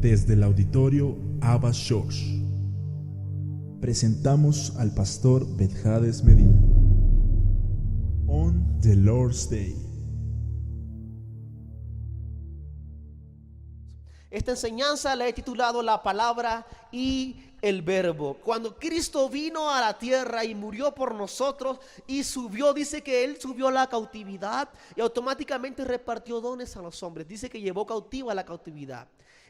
Desde el auditorio Abba Church, presentamos al pastor Bedjades Medina. On the Lord's Day. Esta enseñanza la he titulado La palabra y el verbo. Cuando Cristo vino a la tierra y murió por nosotros y subió, dice que Él subió a la cautividad y automáticamente repartió dones a los hombres. Dice que llevó cautiva la cautividad.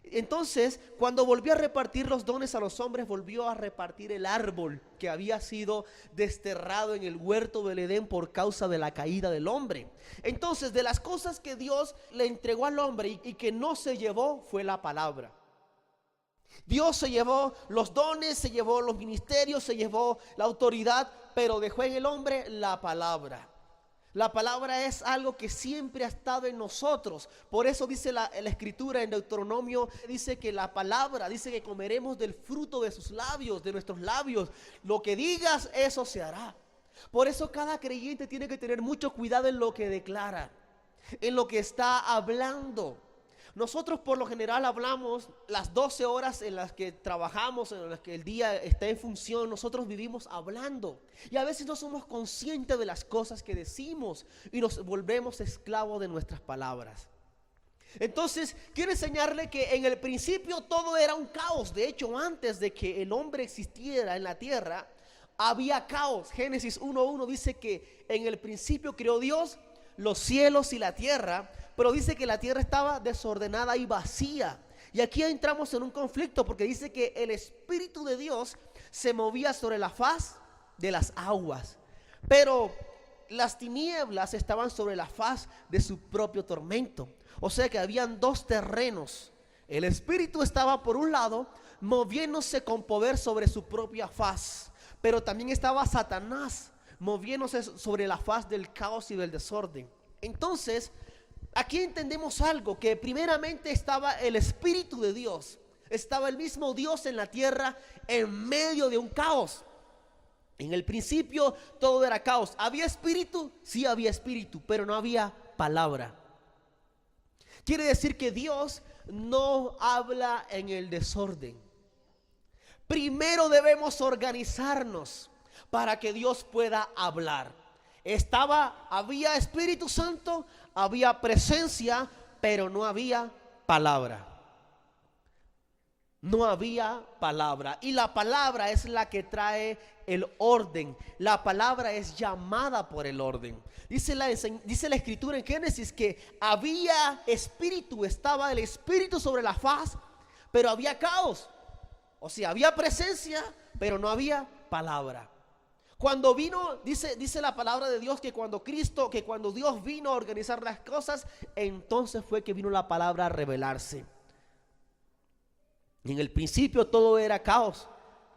Entonces, cuando volvió a repartir los dones a los hombres, volvió a repartir el árbol que había sido desterrado en el huerto del Edén por causa de la caída del hombre. Entonces, de las cosas que Dios le entregó al hombre y que no se llevó, fue la palabra. Dios se llevó los dones, se llevó los ministerios, se llevó la autoridad, pero dejó en el hombre la palabra. La palabra es algo que siempre ha estado en nosotros. Por eso dice la escritura en Deuteronomio, dice que la palabra, dice que comeremos del fruto de sus labios, de nuestros labios. Lo que digas, eso se hará. Por eso cada creyente tiene que tener mucho cuidado en lo que declara, en lo que está hablando. Nosotros por lo general hablamos las 12 horas en las que trabajamos, en las que el día está en función. Nosotros vivimos hablando y a veces no somos conscientes de las cosas que decimos y nos volvemos esclavos de nuestras palabras. Entonces quiero enseñarle que en el principio todo era un caos. De hecho, antes de que el hombre existiera en la tierra, había caos. Génesis 1:1 dice que en el principio creó Dios los cielos y la tierra, pero dice que la tierra estaba desordenada y vacía. Y aquí entramos en un conflicto porque dice que el Espíritu de Dios se movía sobre la faz de las aguas, pero las tinieblas estaban sobre la faz de su propio tormento. O sea que habían dos terrenos. El Espíritu estaba por un lado moviéndose con poder sobre su propia faz, pero también estaba Satanás moviéndose sobre la faz del caos y del desorden. Entonces, aquí entendemos algo, que primeramente estaba el Espíritu de Dios, estaba el mismo Dios en la tierra en medio de un caos. En el principio todo era caos. ¿Había espíritu? Sí había espíritu, pero no había palabra. Quiere decir que Dios no habla en el desorden. Primero debemos organizarnos para que Dios pueda hablar. Había Espíritu Santo, había presencia, pero no había palabra. No había palabra. Y la palabra es la que trae el orden. La palabra es llamada por el orden. Dice la escritura en Génesis que había espíritu, estaba el espíritu sobre la faz, pero había caos. O sea, había presencia, pero no había palabra. Cuando vino, dice la palabra de Dios que cuando Dios vino a organizar las cosas, entonces fue que vino la palabra a revelarse. En el principio todo era caos.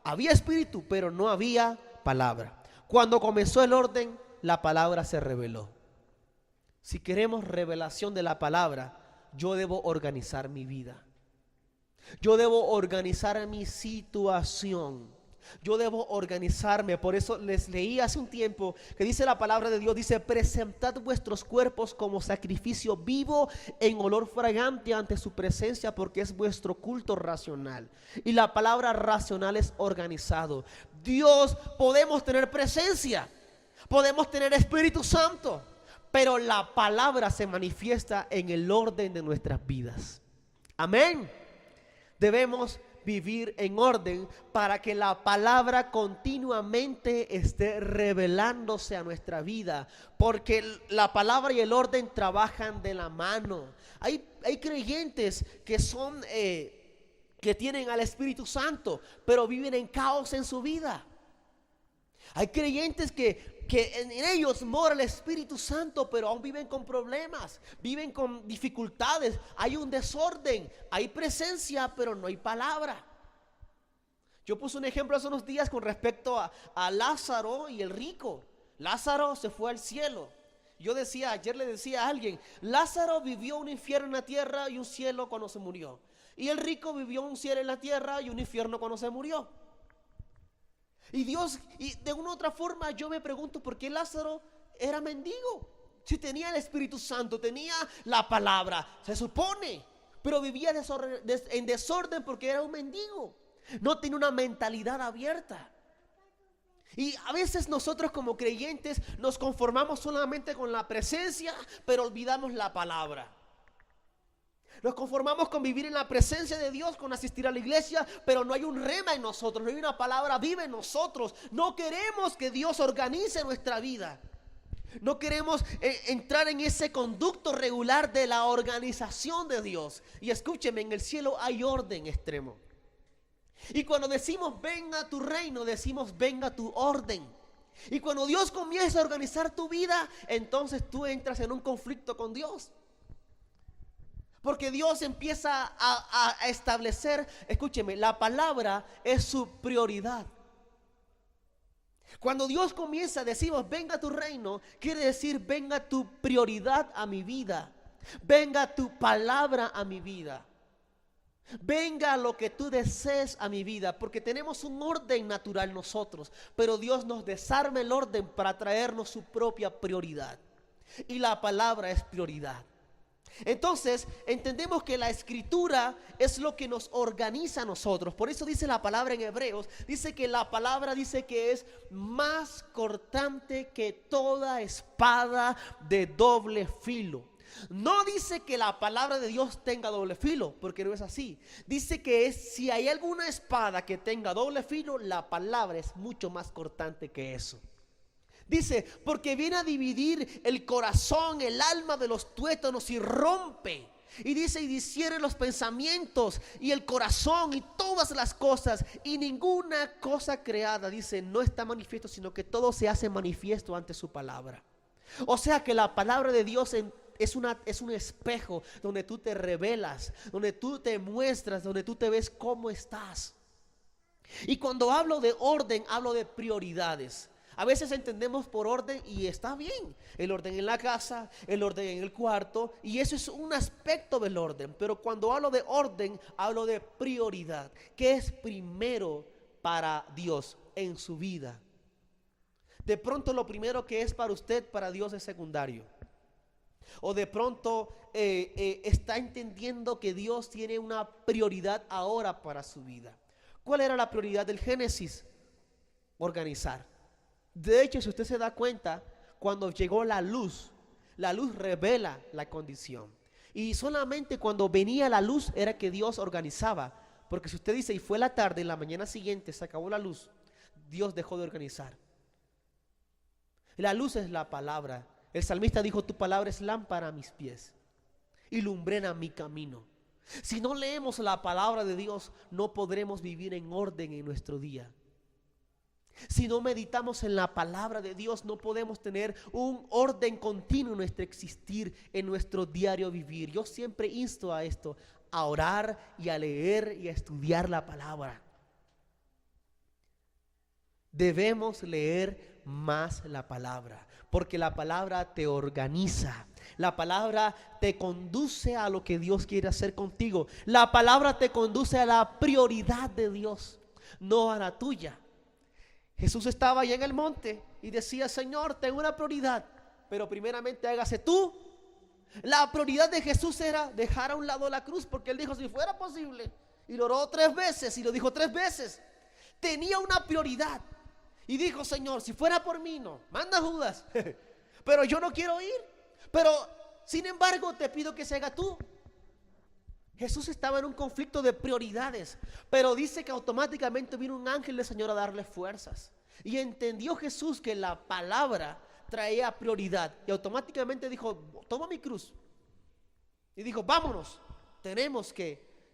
Había espíritu, pero no había palabra. Cuando comenzó el orden, la palabra se reveló. Si queremos revelación de la palabra, yo debo organizar mi vida. Yo debo organizar mi situación. Yo debo organizarme. Por eso les leí hace un tiempo que dice la palabra de Dios, dice: presentad vuestros cuerpos como sacrificio vivo en olor fragante ante su presencia, porque es vuestro culto racional. Y la palabra racional es organizado. Dios, podemos tener presencia, podemos tener Espíritu Santo, pero la palabra se manifiesta en el orden de nuestras vidas. Amén. Debemos vivir en orden para que la palabra continuamente esté revelándose a nuestra vida, porque la palabra y el orden trabajan de la mano. Hay creyentes que son que tienen al Espíritu Santo, pero viven en caos en su vida. Hay creyentes que en ellos mora el Espíritu Santo, pero aún viven con problemas, viven con dificultades. Hay un desorden, hay presencia, pero no hay palabra. Yo puse un ejemplo hace unos días con respecto a Lázaro y el rico. Lázaro se fue al cielo. Ayer le decía a alguien, Lázaro vivió un infierno en la tierra y un cielo cuando se murió. Y el rico vivió un cielo en la tierra y un infierno cuando se murió. Y de una u otra forma yo me pregunto por qué Lázaro era mendigo. Si tenía el Espíritu Santo, tenía la palabra, se supone. pero vivía en desorden porque era un mendigo. No tenía una mentalidad abierta. Y a veces nosotros como creyentes nos conformamos solamente con la presencia, pero olvidamos la palabra. Nos conformamos con vivir en la presencia de Dios, con asistir a la iglesia, pero no hay un rema en nosotros, no hay una palabra viva en nosotros. No queremos que Dios organice nuestra vida. No queremos entrar en ese conducto regular de la organización de Dios. Y escúcheme, en el cielo hay orden extremo. Y cuando decimos venga tu reino, decimos venga tu orden. Y cuando Dios comienza a organizar tu vida, entonces tú entras en un conflicto con Dios. Porque Dios empieza a establecer, escúcheme, la palabra es su prioridad. Cuando Dios comienza a decirnos venga tu reino, quiere decir venga tu prioridad a mi vida. Venga tu palabra a mi vida. Venga lo que tú desees a mi vida, porque tenemos un orden natural nosotros, pero Dios nos desarma el orden para traernos su propia prioridad. Y la palabra es prioridad. Entonces entendemos que la escritura es lo que nos organiza a nosotros. Por eso dice la palabra en Hebreos, dice que la palabra dice que es más cortante que toda espada de doble filo. No dice que la palabra de Dios tenga doble filo, porque no es así. Dice que si hay alguna espada que tenga doble filo, la palabra es mucho más cortante que eso. Dice, porque viene a dividir el corazón, el alma de los tuétanos y rompe. Y dice, y disiere los pensamientos y el corazón y todas las cosas. Y ninguna cosa creada, dice, no está manifiesto, sino que todo se hace manifiesto ante su palabra. O sea que la palabra de Dios es un espejo donde tú te revelas, donde tú te muestras, donde tú te ves cómo estás. Y cuando hablo de orden, hablo de prioridades. A veces entendemos por orden y está bien, el orden en la casa, el orden en el cuarto, y eso es un aspecto del orden. Pero cuando hablo de orden, hablo de prioridad. ¿Qué es primero para Dios en su vida? De pronto lo primero que es para usted, para Dios es secundario. O de pronto está entendiendo que Dios tiene una prioridad ahora para su vida. ¿Cuál era la prioridad del Génesis? Organizar. De hecho, si usted se da cuenta, cuando llegó la luz revela la condición. Y solamente cuando venía la luz era que Dios organizaba. Porque si usted dice, y fue la tarde, y la mañana siguiente se acabó la luz, Dios dejó de organizar. La luz es la palabra. El salmista dijo, tu palabra es lámpara a mis pies y lumbrera mi camino. Si no leemos la palabra de Dios, no podremos vivir en orden en nuestro día. Si no meditamos en la palabra de Dios, no podemos tener un orden continuo en nuestro existir, en nuestro diario vivir. Yo siempre insto a esto, a orar y a leer y a estudiar la palabra. Debemos leer más la palabra, porque la palabra te organiza. La palabra te conduce a lo que Dios quiere hacer contigo. La palabra te conduce a la prioridad de Dios, no a la tuya. Jesús estaba allá en el monte y decía, Señor, tengo una prioridad, pero primeramente hágase tú. La prioridad de Jesús era dejar a un lado la cruz, porque él dijo, si fuera posible, y lo oró 3 veces y lo dijo 3 veces. Tenía una prioridad y dijo, Señor, si fuera por mí, no, manda a Judas, pero yo no quiero ir, pero sin embargo te pido que se haga tú. Jesús estaba en un conflicto de prioridades, pero dice que automáticamente vino un ángel del Señor a darle fuerzas. Y entendió Jesús que la palabra traía prioridad. Y automáticamente dijo, toma mi cruz. Y dijo, vámonos,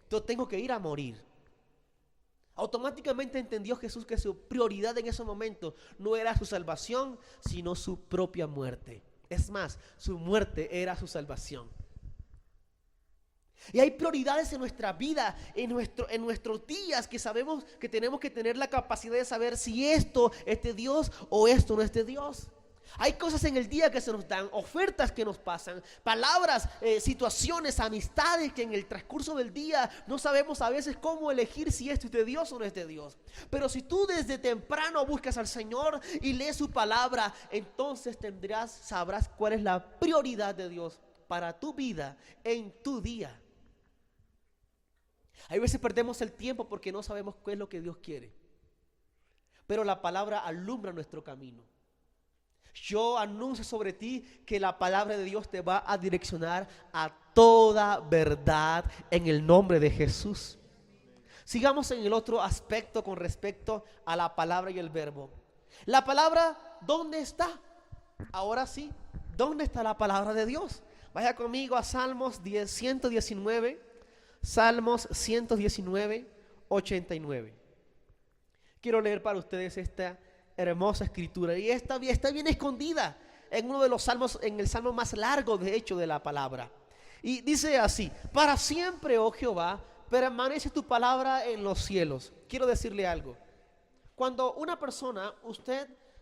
yo tengo que ir a morir. Automáticamente entendió Jesús que su prioridad en ese momento no era su salvación, sino su propia muerte. Es más, su muerte era su salvación. Y hay prioridades en nuestra vida, en nuestros días, que sabemos que tenemos que tener la capacidad de saber si esto es de Dios o esto no es de Dios. Hay cosas en el día que se nos dan, ofertas que nos pasan, palabras, situaciones, amistades que en el transcurso del día no sabemos a veces cómo elegir si esto es de Dios o no es de Dios. Pero si tú desde temprano buscas al Señor y lees su palabra, entonces sabrás cuál es la prioridad de Dios para tu vida en tu día. Hay veces perdemos el tiempo porque no sabemos qué es lo que Dios quiere. Pero la palabra alumbra nuestro camino. Yo anuncio sobre ti que la palabra de Dios te va a direccionar a toda verdad en el nombre de Jesús. Sigamos en el otro aspecto con respecto a la palabra y el verbo. La palabra, ¿dónde está? Ahora sí, ¿dónde está la palabra de Dios? Vaya conmigo a Salmos 119, Salmos 119, 89. Quiero leer para ustedes esta hermosa escritura, y está bien escondida en uno de los salmos, en el salmo más largo de hecho de la palabra. Y dice así: para siempre, oh Jehová, permanece tu palabra en los cielos. Quiero decirle algo. Cuando una persona,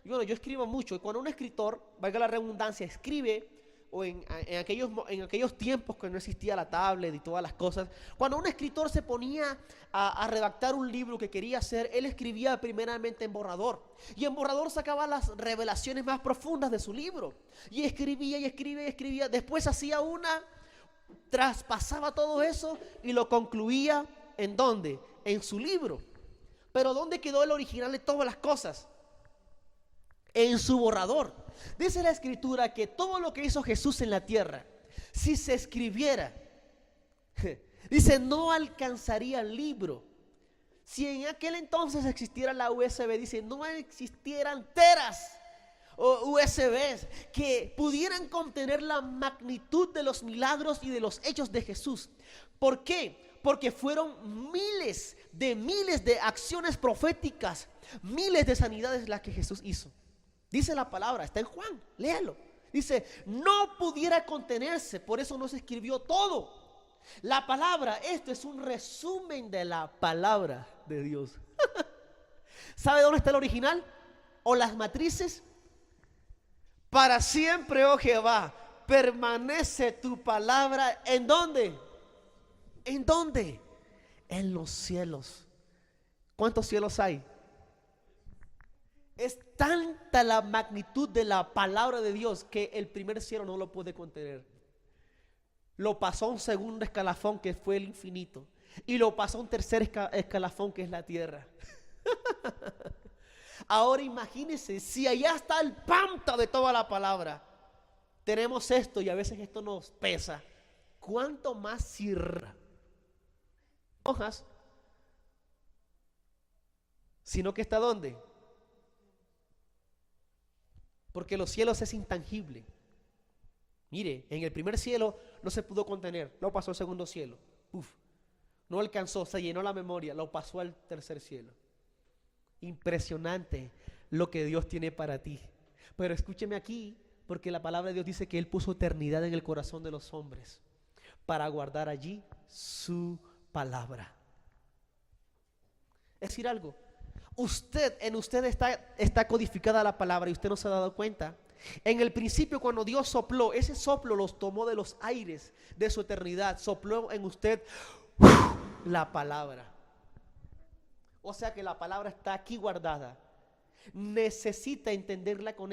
yo escribo mucho, y cuando un escritor, valga la redundancia, escribe, o en aquellos tiempos que no existía la tablet y todas las cosas, cuando un escritor se ponía a redactar un libro que quería hacer, él escribía primeramente en borrador, y en borrador sacaba las revelaciones más profundas de su libro, y escribía y escribía y escribía. Después hacía traspasaba todo eso y lo concluía. ¿En dónde? En su libro. Pero ¿dónde quedó el original de todas las cosas? En su borrador. Dice la escritura que todo lo que hizo Jesús en la tierra, si se escribiera, dice, no alcanzaría el libro. Si en aquel entonces existiera la USB, dice, no existieran teras o USBs que pudieran contener la magnitud de los milagros y de los hechos de Jesús. ¿Por qué? Porque fueron miles de acciones proféticas, miles de sanidades las que Jesús hizo. Dice la palabra, está en Juan, léalo. Dice, no pudiera contenerse, por eso no se escribió todo. La palabra, esto es un resumen de la palabra de Dios. ¿Sabe dónde está el original? ¿O las matrices? Para siempre, oh Jehová, permanece tu palabra. ¿En dónde? ¿En dónde? En los cielos. ¿Cuántos cielos hay? Es tanta la magnitud de la palabra de Dios que el primer cielo no lo puede contener. Lo pasó a un segundo escalafón, que fue el infinito, y lo pasó a un tercer escalafón, que es la tierra. Ahora imagínense, si allá está el panta de toda la palabra, tenemos esto y a veces esto nos pesa, ¿cuánto más sirra? Hojas, sino que está ¿dónde? Porque los cielos es intangible. Mire, en el primer cielo no se pudo contener, lo pasó al segundo cielo. No alcanzó, se llenó la memoria, lo pasó al tercer cielo. Impresionante lo que Dios tiene para ti. Pero escúcheme aquí, porque la palabra de Dios dice que Él puso eternidad en el corazón de los hombres para guardar allí su palabra. Es decir algo, en usted está codificada la palabra y usted no se ha dado cuenta. En el principio, cuando Dios sopló, ese soplo los tomó de los aires de su eternidad, sopló en usted la palabra. O sea que la palabra está aquí guardada. Necesita entenderla con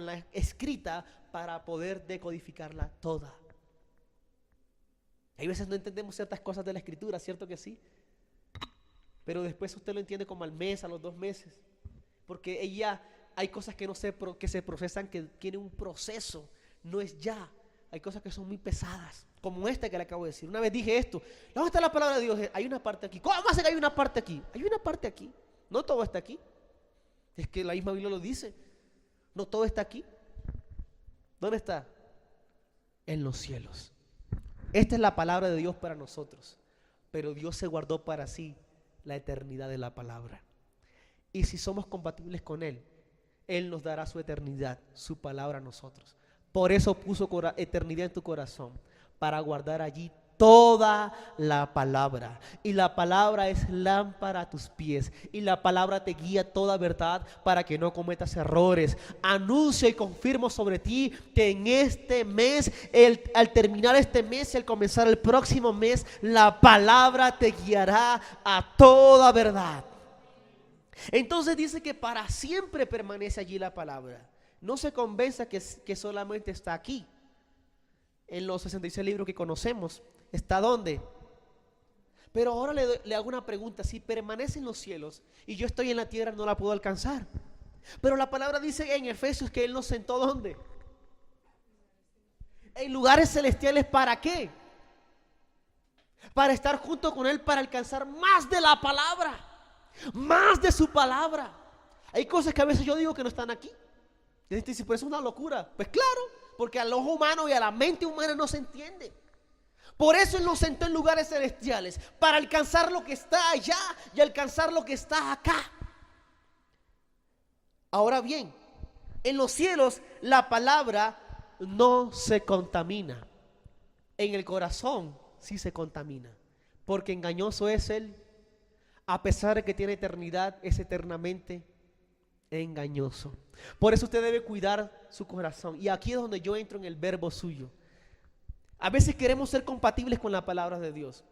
la escrita para poder decodificarla toda. Hay veces no entendemos ciertas cosas de la escritura, ¿cierto que sí? Pero después usted lo entiende como al mes, a los 2 meses. Porque hay cosas que que se procesan, que tienen un proceso, no es ya. Hay cosas que son muy pesadas, como esta que le acabo de decir. Una vez dije esto, ¿dónde está la palabra de Dios? Hay una parte aquí. ¿Cómo hace que hay una parte aquí? Hay una parte aquí. No todo está aquí. Es que la misma Biblia lo dice. No todo está aquí. ¿Dónde está? En los cielos. Esta es la palabra de Dios para nosotros. Pero Dios se guardó para sí la eternidad de la palabra. Y si somos compatibles con Él, Él nos dará su eternidad, su palabra a nosotros. Por eso puso eternidad en tu corazón, para guardar allí toda la palabra. Y la palabra es lámpara a tus pies, y la palabra te guía toda verdad para que no cometas errores. Anuncio y confirmo sobre ti que en este mes, al terminar este mes y al comenzar el próximo mes, la palabra te guiará a toda verdad. Entonces dice que para siempre permanece allí la palabra. No se convenza que solamente está aquí. En los 66 libros que conocemos, ¿está dónde? Pero ahora le hago una pregunta: si permanece en los cielos y yo estoy en la tierra, no la puedo alcanzar. Pero la palabra dice en Efesios que Él nos sentó ¿dónde? En lugares celestiales. ¿Para qué? Para estar junto con Él, para alcanzar más de la palabra, más de su palabra. Hay cosas que a veces yo digo que no están aquí. Y dice, pues es una locura. Pues claro, porque al ojo humano y a la mente humana no se entiende. Por eso Él nos sentó en lugares celestiales, para alcanzar lo que está allá y alcanzar lo que está acá. Ahora bien, en los cielos la palabra no se contamina. En el corazón sí se contamina, porque engañoso es él. A pesar de que tiene eternidad, es eternamente engañoso. Por eso usted debe cuidar su corazón. Y aquí es donde yo entro en el verbo suyo. A veces queremos ser compatibles con la palabra de Dios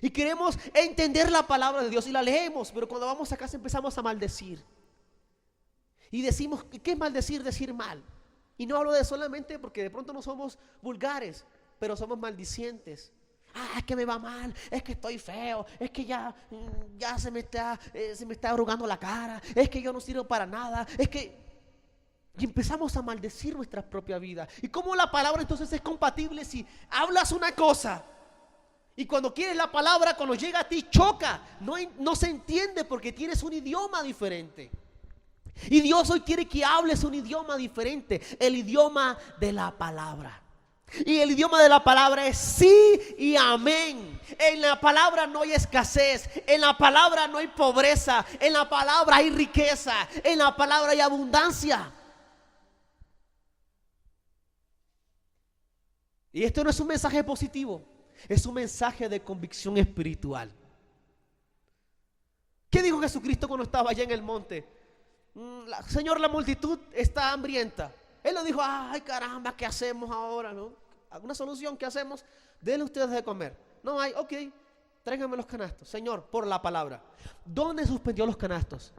y queremos entender la palabra de Dios y la leemos, pero cuando vamos a casa empezamos a maldecir. Y decimos, ¿qué es maldecir? Decir mal. Y no hablo de solamente porque de pronto no somos vulgares, pero somos maldicientes. Es que me va mal, es que estoy feo, es que ya se me está arrugando la cara, es que yo no sirvo para nada, es que... Y empezamos a maldecir nuestra propia vida. ¿Y cómo la palabra entonces es compatible si hablas una cosa y cuando quieres la palabra, cuando llega a ti choca? No se entiende porque tienes un idioma diferente. Y Dios hoy quiere que hables un idioma diferente, el idioma de la palabra. Y el idioma de la palabra es sí y amén. En la palabra no hay escasez, en la palabra no hay pobreza, en la palabra hay riqueza, en la palabra hay abundancia. Y esto no es un mensaje positivo, es un mensaje de convicción espiritual. ¿Qué dijo Jesucristo cuando estaba allá en el monte? Señor, la multitud está hambrienta. Él lo dijo, ay caramba, ¿qué hacemos ahora? ¿No? ¿Alguna solución? ¿Qué hacemos? Denle ustedes de comer. No hay, ok, tráiganme los canastos. Señor, por la palabra. ¿Dónde suspendió los canastos?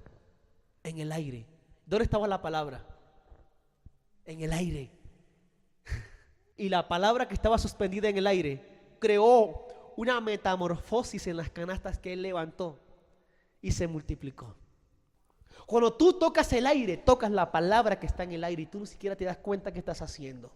En el aire. ¿Dónde estaba la palabra? En el aire. Y la palabra que estaba suspendida en el aire creó una metamorfosis en las canastas que Él levantó y se multiplicó. Cuando tú tocas el aire, tocas la palabra que está en el aire y tú ni siquiera te das cuenta que estás haciendo.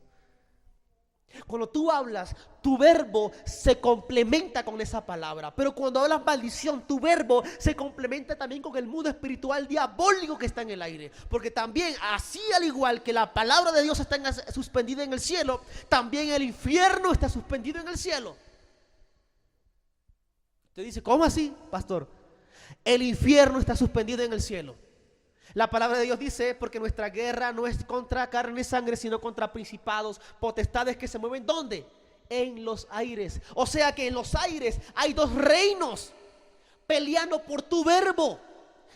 Cuando tú hablas, tu verbo se complementa con esa palabra. Pero cuando hablas maldición, tu verbo se complementa también con el mundo espiritual diabólico que está en el aire. Porque también, así al igual que la palabra de Dios está suspendida en el cielo, también el infierno está suspendido en el cielo. Usted dice, ¿cómo así, pastor? El infierno está suspendido en el cielo. La palabra de Dios dice, porque nuestra guerra no es contra carne y sangre, sino contra principados, potestades que se mueven, ¿dónde? En los aires. O sea que en los aires hay dos reinos peleando por tu verbo.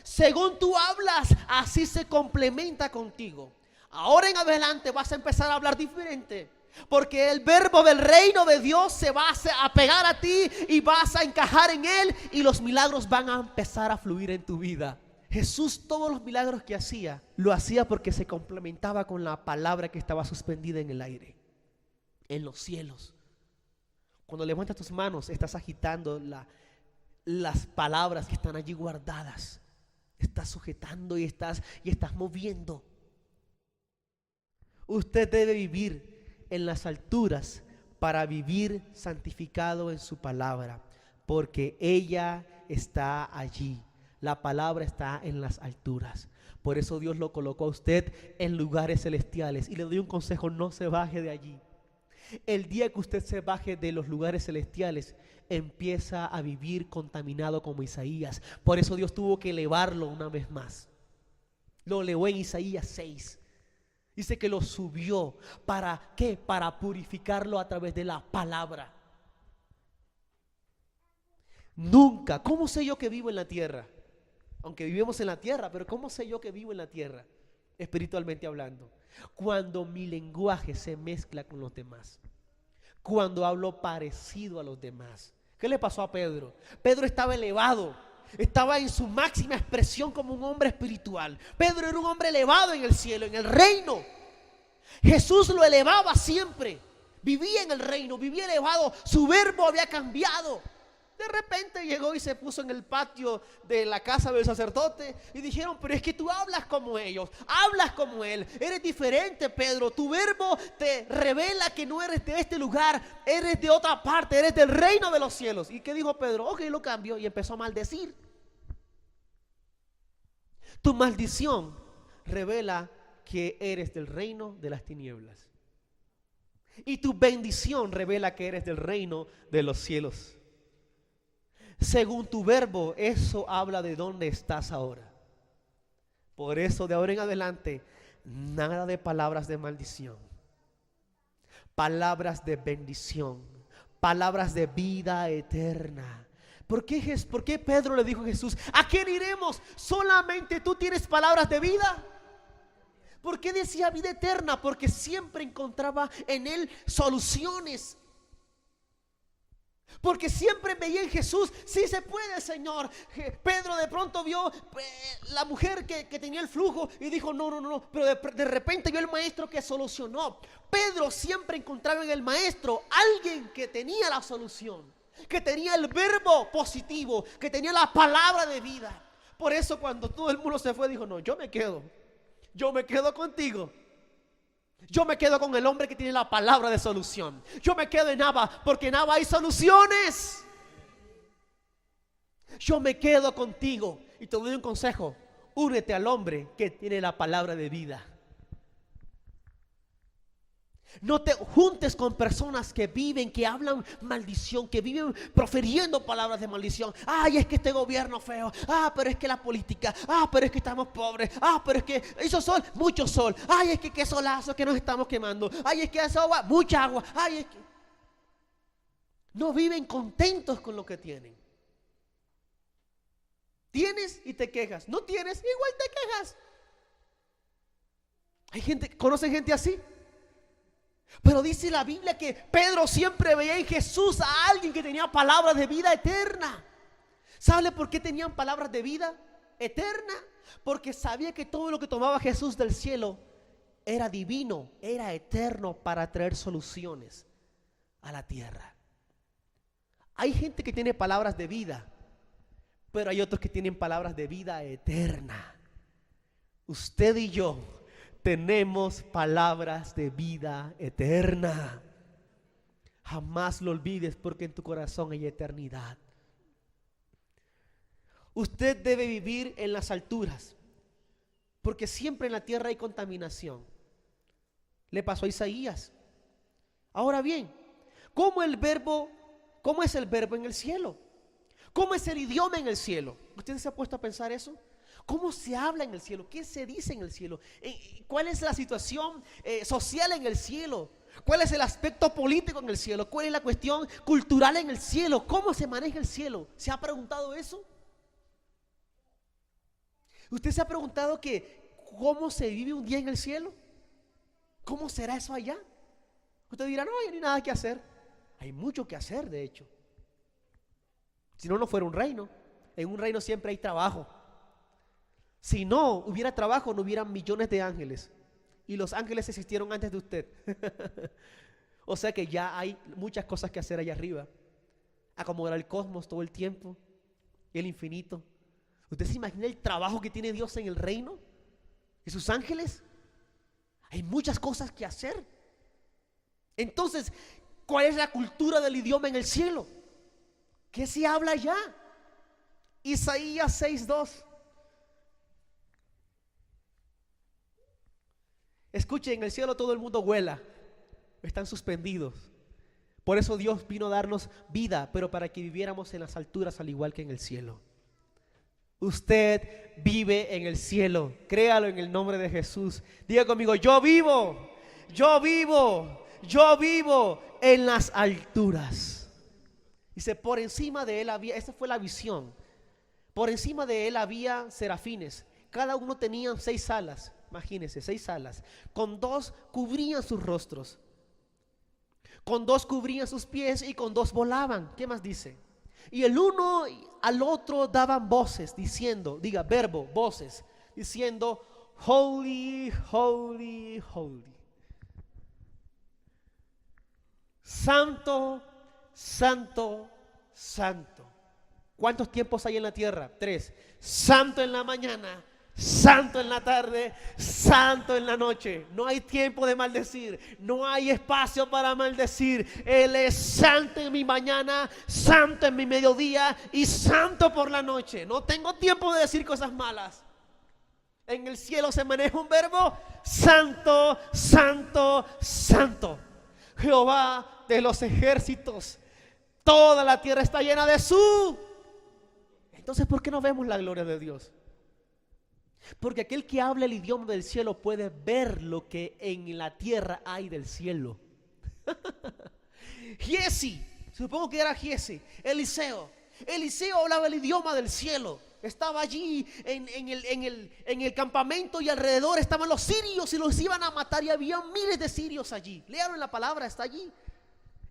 Según tú hablas, así se complementa contigo. Ahora en adelante vas a empezar a hablar diferente, porque el verbo del reino de Dios se va a pegar a ti y vas a encajar en él y los milagros van a empezar a fluir en tu vida. Jesús, todos los milagros que hacía, lo hacía porque se complementaba con la palabra que estaba suspendida en el aire, en los cielos. Cuando levantas tus manos, estás agitando las palabras que están allí guardadas. Estás sujetando y estás moviendo. Usted debe vivir en las alturas para vivir santificado en su palabra, porque ella está allí. La palabra está en las alturas. Por eso Dios lo colocó a usted en lugares celestiales. Y le doy un consejo, no se baje de allí. El día que usted se baje de los lugares celestiales, empieza a vivir contaminado como Isaías. Por eso Dios tuvo que elevarlo una vez más. Lo elevó en Isaías 6. Dice que lo subió. ¿Para qué? Para purificarlo a través de la palabra. Nunca. ¿Cómo sé yo que vivo en la tierra? Aunque vivimos en la tierra, pero ¿cómo sé yo que vivo en la tierra? Espiritualmente hablando. Cuando mi lenguaje se mezcla con los demás. Cuando hablo parecido a los demás. ¿Qué le pasó a Pedro? Pedro estaba elevado. Estaba en su máxima expresión como un hombre espiritual. Pedro era un hombre elevado en el cielo, en el reino. Jesús lo elevaba siempre. Vivía en el reino, vivía elevado. Su verbo había cambiado. De repente llegó y se puso en el patio de la casa del sacerdote y dijeron, pero es que tú hablas como ellos, hablas como él, eres diferente, Pedro, tu verbo te revela que no eres de este lugar, eres de otra parte, eres del reino de los cielos. ¿Y qué dijo Pedro? Ok, lo cambió y empezó a maldecir. Tu maldición revela que eres del reino de las tinieblas. Y tu bendición revela que eres del reino de los cielos. Según tu verbo, eso habla de dónde estás ahora. Por eso de ahora en adelante, nada de palabras de maldición. Palabras de bendición. Palabras de vida eterna. ¿Por qué Pedro le dijo a Jesús, ¿a quién iremos? ¿Solamente tú tienes palabras de vida? ¿Por qué decía vida eterna? Porque siempre encontraba en él soluciones. Porque siempre veía en Jesús, sí se puede, Señor. Pedro de pronto vio la mujer que tenía el flujo y dijo, no. Pero de repente vio el maestro que solucionó. Pedro siempre encontraba en el maestro alguien que tenía la solución, que tenía el verbo positivo, que tenía la palabra de vida. Por eso cuando todo el mundo se fue, dijo, no, yo me quedo contigo. Yo me quedo con el hombre que tiene la palabra de solución. Yo me quedo en Abba, porque en Abba hay soluciones. Yo me quedo contigo. Y te doy un consejo: únete al hombre que tiene la palabra de vida. No te juntes con personas que viven, que hablan maldición, que viven profiriendo palabras de maldición. Ay, es que este gobierno feo. Pero es que la política. Pero es que estamos pobres. Pero es que hizo sol, mucho sol. Ay, es que qué solazo que nos estamos quemando. Ay, es que hace agua, mucha agua. Ay, es que no viven contentos con lo que tienen. Tienes y te quejas. No tienes, igual te quejas. Hay gente, ¿conoce gente así? Pero dice la Biblia que Pedro siempre veía en Jesús a alguien que tenía palabras de vida eterna. ¿Sabe por qué tenían palabras de vida eterna? Porque sabía que todo lo que tomaba Jesús del cielo era divino, era eterno, para traer soluciones a la tierra. Hay gente que tiene palabras de vida, pero hay otros que tienen palabras de vida eterna. Usted y yo tenemos palabras de vida eterna. Jamás lo olvides, porque en tu corazón hay eternidad. Usted debe vivir en las alturas, porque siempre en la tierra hay contaminación. Le pasó a Isaías. Ahora bien, ¿cómo es el verbo en el cielo? ¿Cómo es el idioma en el cielo? ¿Usted se ha puesto a pensar eso? ¿Cómo se habla en el cielo? ¿Qué se dice en el cielo? ¿Cuál es la situación social en el cielo? ¿Cuál es el aspecto político en el cielo? ¿Cuál es la cuestión cultural en el cielo? ¿Cómo se maneja el cielo? ¿Se ha preguntado eso? ¿Usted se ha preguntado cómo se vive un día en el cielo? ¿Cómo será eso allá? Usted dirá, no hay nada que hacer. Hay mucho que hacer, de hecho. Si no, no fuera un reino. En un reino siempre hay trabajo. Si no hubiera trabajo, no hubieran millones de ángeles. Y los ángeles existieron antes de usted. O sea que ya hay muchas cosas que hacer allá arriba. Acomodar el cosmos todo el tiempo, el infinito. ¿Usted se imagina el trabajo que tiene Dios en el reino y sus ángeles? Hay muchas cosas que hacer. Entonces, ¿cuál es la cultura del idioma en el cielo? ¿Qué se habla allá? Isaías 6:2. Escuchen, en el cielo todo el mundo vuela, están suspendidos. Por eso Dios vino a darnos vida, pero para que viviéramos en las alturas al igual que en el cielo. Usted vive en el cielo, créalo en el nombre de Jesús. Diga conmigo, yo vivo en las alturas. Dice, por encima de él había, esa fue la visión, por encima de él había serafines, cada uno tenía 6 alas. Imagínense, 6 alas. Con 2 cubrían sus rostros, con 2 cubrían sus pies y con 2 volaban. ¿Qué más dice? Y el uno al otro daban voces diciendo, diga verbo, voces, diciendo, holy, holy, holy. Santo, santo, santo ¿Cuántos tiempos hay en la tierra? 3. Santo en la mañana, santo en la tarde, santo en la noche. No hay tiempo de maldecir, no hay espacio para maldecir. Él es santo en mi mañana, santo en mi mediodía y santo por la noche. No tengo tiempo de decir cosas malas. En el cielo se maneja un verbo: santo, santo, santo. Jehová de los ejércitos, toda la tierra está llena de su. Entonces, ¿por qué no vemos la gloria de Dios? Porque aquel que habla el idioma del cielo puede ver lo que en la tierra hay del cielo. Giesi, supongo que era Giesi. Eliseo hablaba el idioma del cielo. Estaba allí en el campamento y alrededor estaban los sirios y los iban a matar, y había miles de sirios allí. Léalo en la palabra, está allí.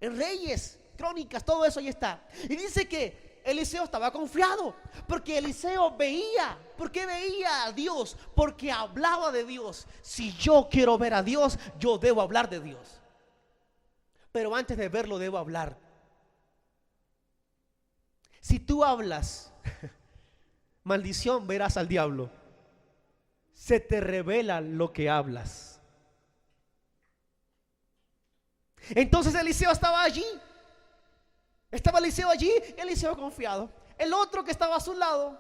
En Reyes, Crónicas, todo eso ahí está. Y dice que Eliseo estaba confiado porque Eliseo veía. ¿Por qué veía a Dios? Porque hablaba de Dios. Si yo quiero ver a Dios, yo debo hablar de Dios. Pero antes de verlo debo hablar. Si tú hablas maldición, verás al diablo. Se te revela lo que hablas. Entonces Eliseo estaba allí. Estaba Eliseo allí, Eliseo confiado. El otro que estaba a su lado,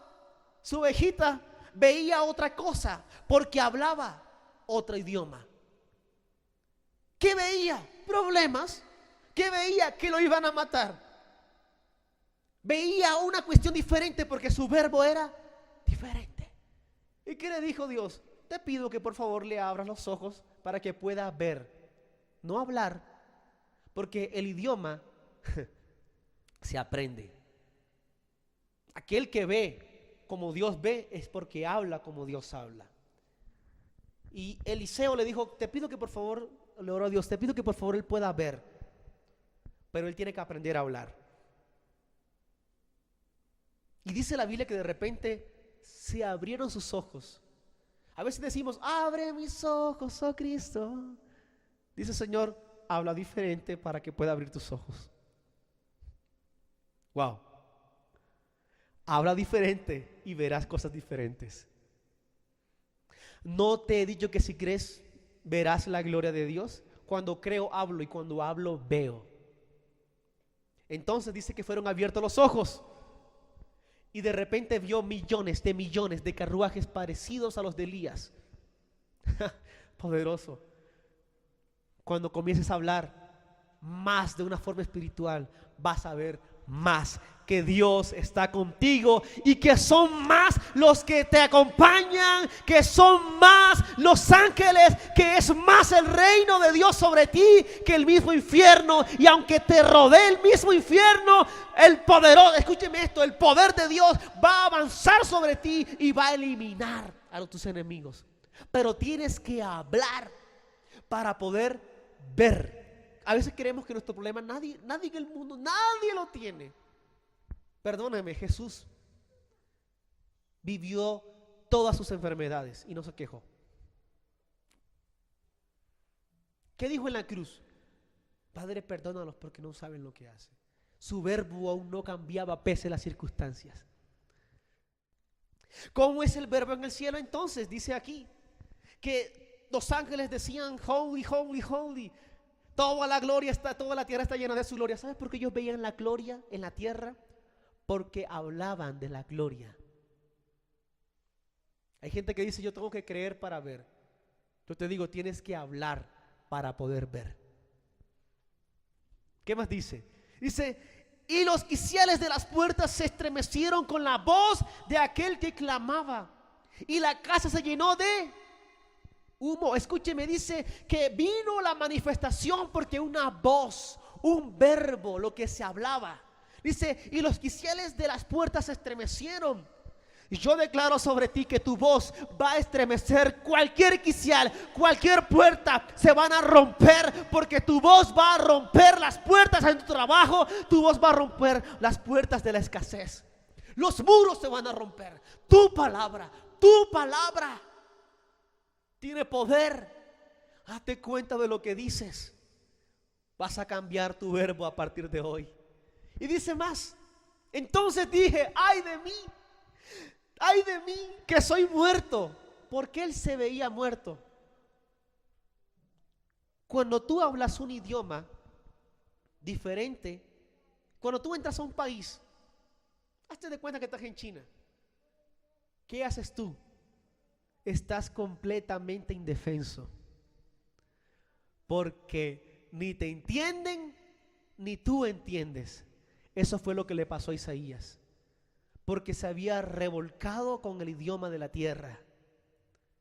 su ovejita, veía otra cosa porque hablaba otro idioma. ¿Qué veía? Problemas. ¿Qué veía? Que lo iban a matar. Veía una cuestión diferente porque su verbo era diferente. ¿Y qué le dijo Dios? Te pido que por favor le abras los ojos para que pueda ver, no hablar, porque el idioma se aprende. Aquel que ve como Dios ve es porque habla como Dios habla. Y Eliseo le dijo, te pido que por favor, le oró a Dios, te pido que por favor él pueda ver, pero él tiene que aprender a hablar. Y dice la Biblia que de repente se abrieron sus ojos. A veces decimos, abre mis ojos, oh Cristo. Dice el Señor, habla diferente para que pueda abrir tus ojos. Wow. Habla diferente y verás cosas diferentes. ¿No te he dicho que si crees verás la gloria de Dios? Cuando creo hablo y cuando hablo veo. Entonces dice que fueron abiertos los ojos y de repente vio millones de carruajes parecidos a los de Elías. Poderoso. Cuando comiences a hablar más de una forma espiritual, vas a ver más que Dios está contigo y que son más los que te acompañan, que son más los ángeles, que es más el reino de Dios sobre ti que el mismo infierno. Y aunque te rodee el mismo infierno, el poderoso, escúcheme esto, el poder de Dios va a avanzar sobre ti y va a eliminar a tus enemigos. Pero tienes que hablar para poder ver. A veces creemos que nuestro problema nadie en el mundo, nadie lo tiene. Perdóname, Jesús vivió todas sus enfermedades y no se quejó. ¿Qué dijo en la cruz? Padre, perdónalos porque no saben lo que hacen. Su verbo aún no cambiaba pese a las circunstancias. ¿Cómo es el verbo en el cielo entonces? Dice aquí que los ángeles decían holy, holy, holy. Toda la gloria está, toda la tierra está llena de su gloria. ¿Sabes por qué ellos veían la gloria en la tierra? Porque hablaban de la gloria. Hay gente que dice, yo tengo que creer para ver. Yo te digo, tienes que hablar para poder ver. ¿Qué más dice? Dice, y los quiciales de las puertas se estremecieron con la voz de aquel que clamaba, y la casa se llenó de humo. Escúcheme, dice que vino la manifestación porque una voz, un verbo, lo que se hablaba. Dice, y los quiciales de las puertas se estremecieron. Y yo declaro sobre ti que tu voz va a estremecer cualquier quicial, cualquier puerta se van a romper, porque tu voz va a romper las puertas en tu trabajo, tu voz va a romper las puertas de la escasez. Los muros se van a romper. Tu palabra tiene poder. Hazte cuenta de lo que dices. Vas a cambiar tu verbo a partir de hoy. Y dice más, Entonces dije, ay de mí, que soy muerto. Porque él se veía muerto. Cuando tú hablas un idioma diferente, cuando tú entras a un país, hazte de cuenta que estás en China. ¿Qué haces tú? Estás completamente indefenso. Porque ni te entienden, ni tú entiendes. Eso fue lo que le pasó a Isaías. Porque se había revolcado con el idioma de la tierra.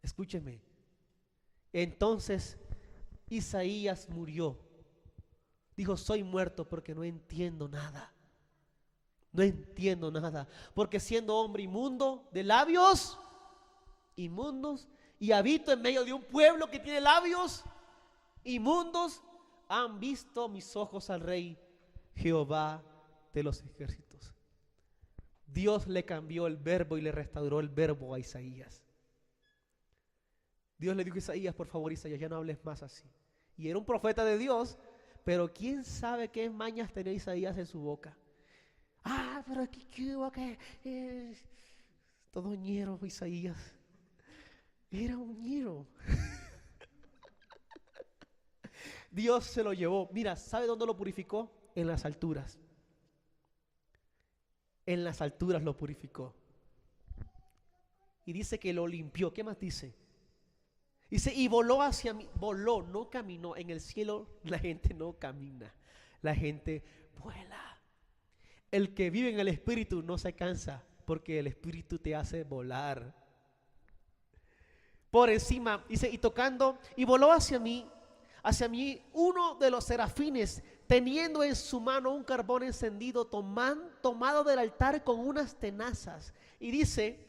Escúcheme. Entonces Isaías murió. Dijo, soy muerto porque no entiendo nada. No entiendo nada. Porque siendo hombre inmundo, de labios inmundos, y habito en medio de un pueblo que tiene labios inmundos, han visto mis ojos al Rey Jehová de los ejércitos. Dios le cambió el verbo y le restauró el verbo a Isaías. Dios le dijo a Isaías, por favor, Isaías, ya no hables más así. Y era un profeta de Dios, pero quién sabe qué mañas tenía Isaías en su boca. Pero aquí que todo ñero Isaías. Era un ñero. Dios se lo llevó. Mira, ¿sabe dónde lo purificó? En las alturas. En las alturas lo purificó. Y dice que lo limpió. ¿Qué más dice? Dice, y voló hacia mí. Voló, no caminó. En el cielo la gente no camina. La gente vuela. El que vive en el Espíritu no se cansa, porque el Espíritu te hace volar. Por encima, dice, y tocando, y voló hacia mí uno de los serafines, teniendo en su mano un carbón encendido, tomado del altar con unas tenazas. Y dice,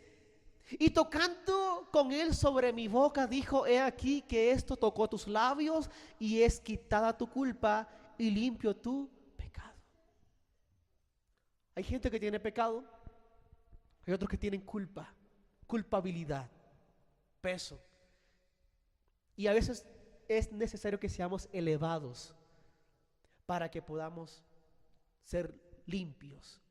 y tocando con él sobre mi boca, dijo, he aquí que esto tocó tus labios, y es quitada tu culpa, y limpio tu pecado. Hay gente que tiene pecado, hay otros que tienen culpa, culpabilidad, peso. Y a veces es necesario que seamos elevados para que podamos ser limpios.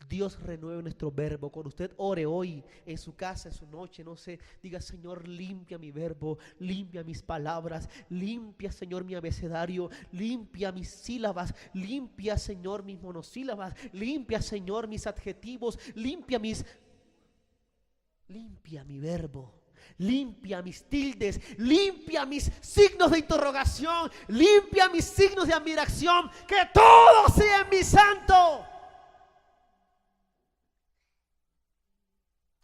Dios renueve nuestro verbo. Cuando usted ore hoy en su casa, en su noche, no sé, diga, Señor, limpia mi verbo, limpia mis palabras, limpia, Señor, mi abecedario, limpia mis sílabas, limpia, Señor, mis monosílabas, limpia, Señor, mis adjetivos, limpia mi verbo. Limpia mis tildes, limpia mis signos de interrogación, limpia mis signos de admiración, que todo sea en mi santo.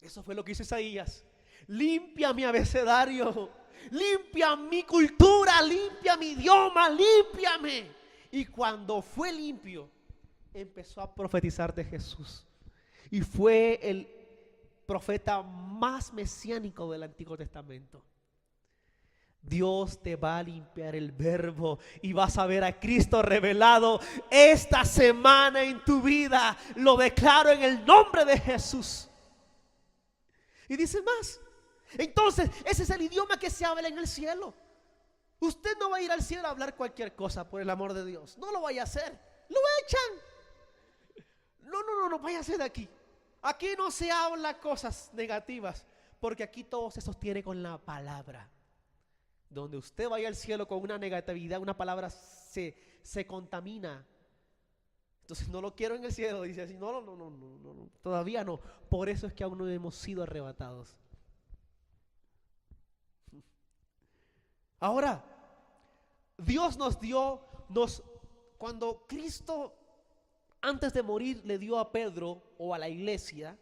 Eso fue lo que hizo Isaías. Limpia mi abecedario, limpia mi cultura, limpia mi idioma, límpiame. Y cuando fue limpio, empezó a profetizar de Jesús. Y fue el profeta más mesiánico del Antiguo Testamento. Dios te va a limpiar el verbo y vas a ver a Cristo revelado esta semana en tu vida. Lo declaro en el nombre de Jesús. Y dice más. Entonces, ese es el idioma que se habla en el cielo. Usted no va a ir al cielo a hablar cualquier cosa, por el amor de Dios. No lo vaya a hacer. Lo echan. No vaya a hacer de aquí. Aquí no se habla cosas negativas, porque aquí todo se sostiene con la palabra. Donde usted vaya al cielo con una negatividad, una palabra se contamina. Entonces no lo quiero en el cielo, dice así, no, todavía no. Por eso es que aún no hemos sido arrebatados. Ahora, Dios cuando Cristo antes de morir le dio a Pedro o a la iglesia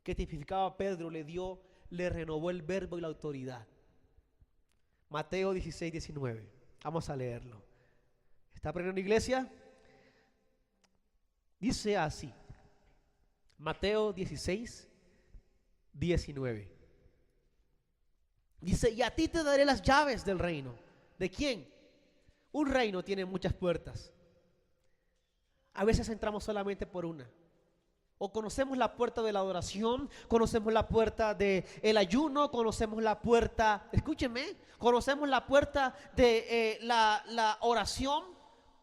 que tipificaba a Pedro, le renovó el verbo y la autoridad. Mateo 16, 19. Vamos a leerlo. ¿Está aprendiendo, iglesia? Dice así. Mateo 16, 19. Dice, y a ti te daré las llaves del reino. ¿De quién? Un reino tiene muchas puertas. A veces entramos solamente por una. O conocemos la puerta de la adoración, conocemos la puerta del ayuno, conocemos la puerta, escúcheme, conocemos la puerta de la oración,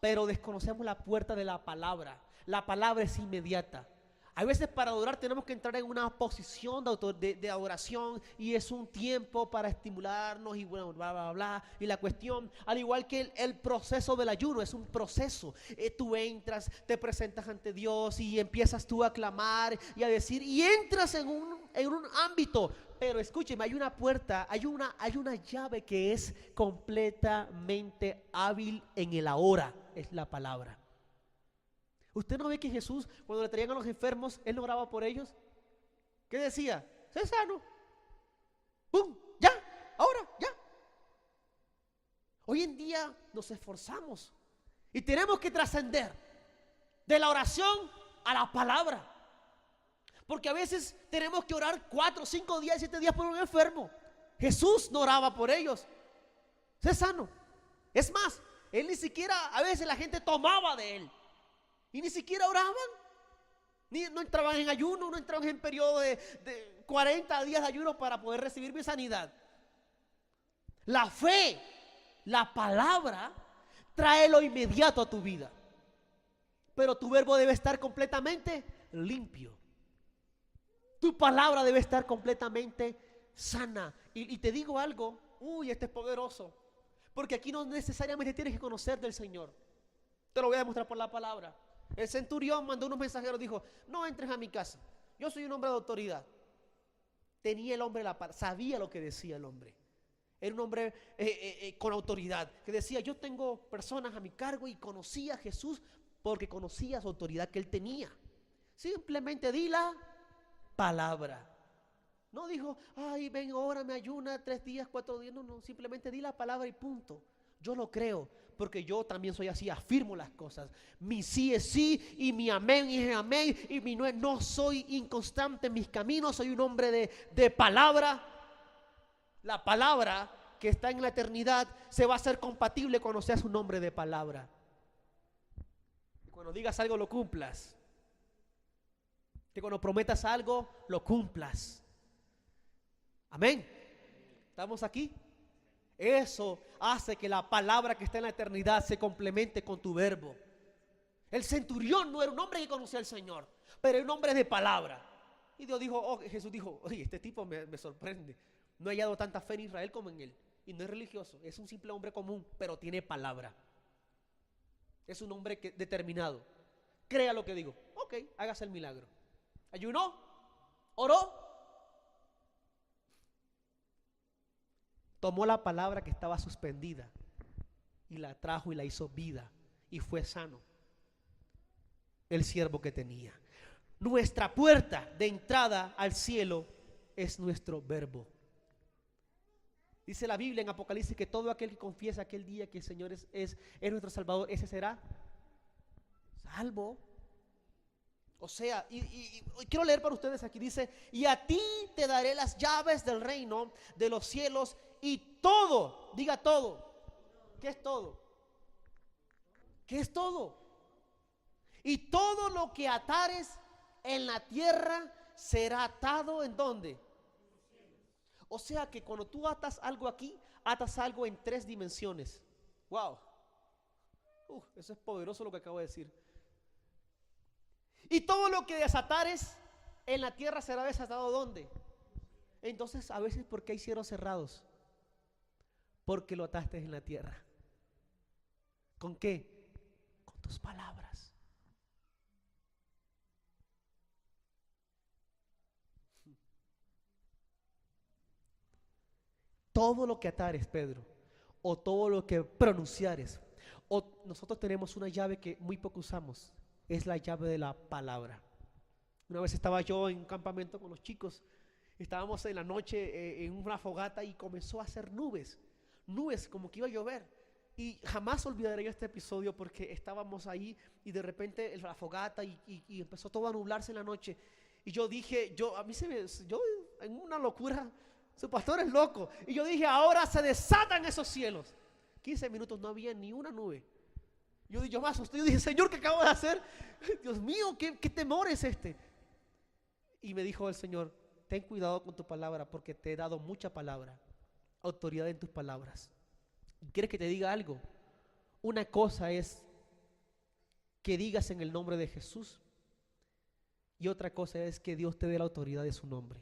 pero desconocemos la puerta de la palabra. La palabra es inmediata. A veces para adorar tenemos que entrar en una posición de adoración y es un tiempo para estimularnos y bueno, bla, bla, bla. Y la cuestión, al igual que el proceso del ayuno, es un proceso. Tú entras, te presentas ante Dios y empiezas tú a clamar y a decir y entras en un ámbito. Pero escúcheme, hay una puerta, hay una llave que es completamente hábil en el ahora, es la palabra. ¿Usted no ve que Jesús, cuando le traían a los enfermos, Él no oraba por ellos? ¿Qué decía? Sé sano. ¡Pum! ¡Ya! ¡Ahora! ¡Ya! Hoy en día nos esforzamos y tenemos que trascender de la oración a la palabra. Porque a veces tenemos que orar 4, 5 días, 7 días por un enfermo. Jesús no oraba por ellos. Sé sano. Es más, Él ni siquiera, a veces la gente tomaba de Él. Y ni siquiera oraban, no entraban en ayuno, no entraban en periodo de 40 días de ayuno para poder recibir mi sanidad. La fe, la palabra, trae lo inmediato a tu vida. Pero tu verbo debe estar completamente limpio. Tu palabra debe estar completamente sana. Y te digo algo, este es poderoso. Porque aquí no necesariamente tienes que conocer del Señor. Te lo voy a demostrar por la palabra. El centurión mandó unos mensajeros, dijo, no entres a mi casa, yo soy un hombre de autoridad. Tenía el hombre la palabra, sabía lo que decía el hombre. Era un hombre con autoridad, que decía, yo tengo personas a mi cargo y conocía a Jesús porque conocía su autoridad que él tenía. Simplemente di la palabra. No dijo, ay, ven, órame, ayuna 3 días, 4 días. No, simplemente di la palabra y punto. Yo lo creo, porque yo también soy así, afirmo las cosas. Mi sí es sí y mi amén es amén y mi no es no. Soy inconstante en mis caminos, soy un hombre de palabra. La palabra que está en la eternidad se va a hacer compatible cuando seas un hombre de palabra. Y cuando digas algo lo cumplas. Que cuando prometas algo lo cumplas. Amén. ¿Estamos aquí? Eso hace que la palabra que está en la eternidad se complemente con tu verbo. El centurión no era un hombre que conocía al Señor, pero era un hombre de palabra. Y Dios dijo, Jesús dijo, oye, este tipo me sorprende. No he hallado tanta fe en Israel como en él. Y no es religioso, es un simple hombre común, pero tiene palabra. Es un hombre determinado. Crea lo que digo. Ok, hágase el milagro. Ayunó, oró. Tomó la palabra que estaba suspendida y la trajo y la hizo vida y fue sano el siervo que tenía. Nuestra puerta de entrada al cielo es nuestro verbo. Dice la Biblia en Apocalipsis que todo aquel que confiesa aquel día que el Señor es nuestro Salvador, ese será salvo. O sea, y quiero leer para ustedes aquí, dice, y a ti te daré las llaves del reino de los cielos y todo, diga todo. ¿Qué es todo? ¿Qué es todo? Y todo lo que atares en la tierra será atado ¿en dónde? O sea que cuando tú atas algo aquí, atas algo en 3 dimensiones. Wow. Eso es poderoso lo que acabo de decir. Y todo lo que desatares en la tierra será desatado ¿dónde? Entonces a veces ¿por qué hay cielos cerrados? Porque lo ataste en la tierra. ¿Con qué? Con tus palabras. Todo lo que atares, Pedro, o todo lo que pronunciares, o nosotros tenemos una llave que muy poco usamos. Es la llave de la palabra. Una vez estaba yo en un campamento con los chicos. Estábamos en la noche en una fogata y comenzó a hacer nubes como que iba a llover. Y jamás olvidaré yo este episodio porque estábamos ahí y de repente la fogata y empezó todo a nublarse en la noche. Y yo dije, yo en una locura, su pastor es loco. Y yo dije, ahora se desatan esos cielos. 15 minutos no había ni una nube. Yo me asusté, yo dije, Señor, ¿qué acabo de hacer? Dios mío, ¿qué temor es este? Y me dijo el Señor, ten cuidado con tu palabra porque te he dado mucha palabra, autoridad en tus palabras. ¿Quieres que te diga algo? Una cosa es que digas en el nombre de Jesús, y otra cosa es que Dios te dé la autoridad de su nombre.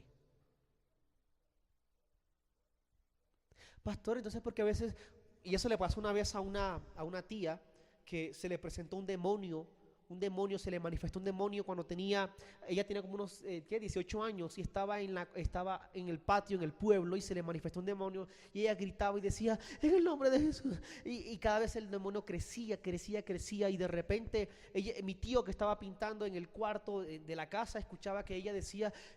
Pastor, entonces porque a veces, y eso le pasó una vez a una tía, que se le presentó un demonio se le manifestó un demonio cuando ella tenía como unos 18 años y estaba en el patio, en el pueblo, y se le manifestó un demonio y ella gritaba y decía, en el nombre de Jesús, y cada vez el demonio crecía y de repente mi tío, que estaba pintando en el cuarto de la casa, escuchaba que ella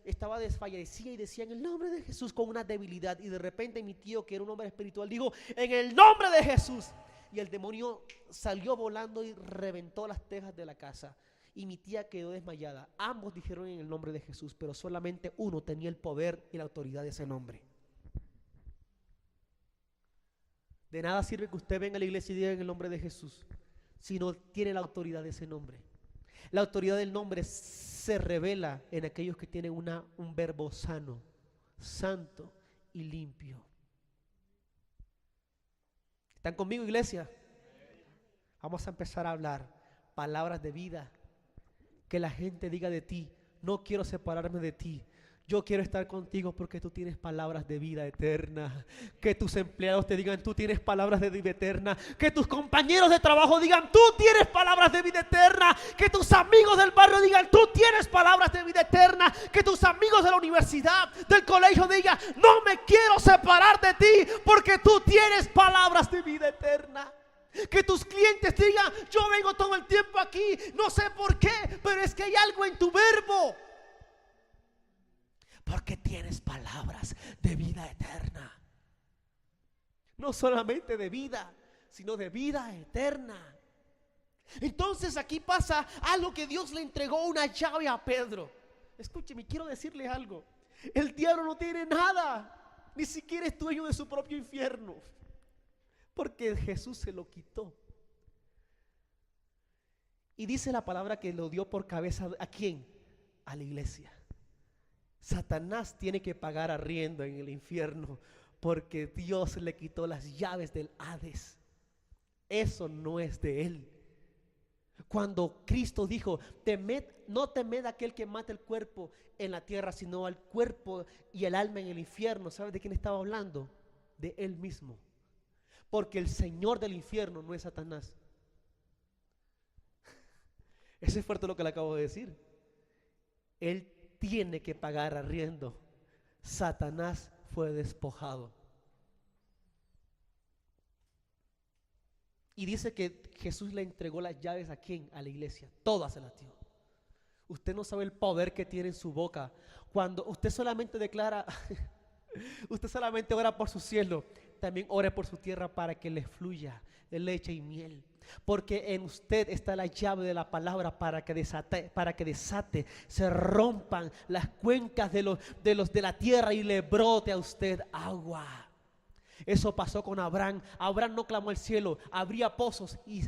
estaba desfallecida y decía, en el nombre de Jesús, con una debilidad, y de repente mi tío, que era un hombre espiritual, dijo, en el nombre de Jesús. Y el demonio salió volando y reventó las tejas de la casa. Y mi tía quedó desmayada. Ambos dijeron en el nombre de Jesús, pero solamente uno tenía el poder y la autoridad de ese nombre. De nada sirve que usted venga a la iglesia y diga en el nombre de Jesús, si no tiene la autoridad de ese nombre. La autoridad del nombre se revela en aquellos que tienen un verbo sano, santo y limpio. ¿Están conmigo, iglesia? Vamos a empezar a hablar palabras de vida. Que la gente diga de ti, no quiero separarme de ti. Yo quiero estar contigo porque tú tienes palabras de vida eterna. Que tus empleados te digan, tú tienes palabras de vida eterna. Que tus compañeros de trabajo digan, tú tienes palabras de vida eterna. Que tus amigos del barrio digan, tú tienes palabras de vida eterna. Que tus amigos de la universidad, del colegio digan, no me quiero separar de ti porque tú tienes palabras de vida eterna. Que tus clientes digan, yo vengo todo el tiempo aquí, no sé por qué, pero es que hay algo en tu verbo. Porque tienes palabras de vida eterna. No solamente de vida, sino de vida eterna. Entonces aquí pasa algo, que Dios le entregó una llave a Pedro. Escúcheme, quiero decirle algo. El diablo no tiene nada, ni siquiera es dueño de su propio infierno, porque Jesús se lo quitó. Y dice la palabra que lo dio por cabeza, ¿a quién? A la iglesia. Satanás tiene que pagar arriendo en el infierno porque Dios le quitó las llaves del Hades. Eso no es de él. Cuando Cristo dijo, no temed a aquel que mata el cuerpo en la tierra, sino al cuerpo y el alma en el infierno, ¿sabes de quién estaba hablando? De él mismo. Porque el Señor del infierno no es Satanás. Eso es fuerte lo que le acabo de decir. Él tiene que pagar arriendo. Satanás fue despojado. Y dice que Jesús le entregó las llaves ¿a quién? A la iglesia. Todas se las dio. Usted no sabe el poder que tiene en su boca. Cuando usted solamente declara, usted solamente ora por su cielo, también ore por su tierra para que le fluya de leche y miel. Porque en usted está la llave de la palabra para que desate, se rompan las cuencas de la tierra y le brote a usted agua. Eso pasó con Abraham. Abraham no clamó al cielo, abría pozos y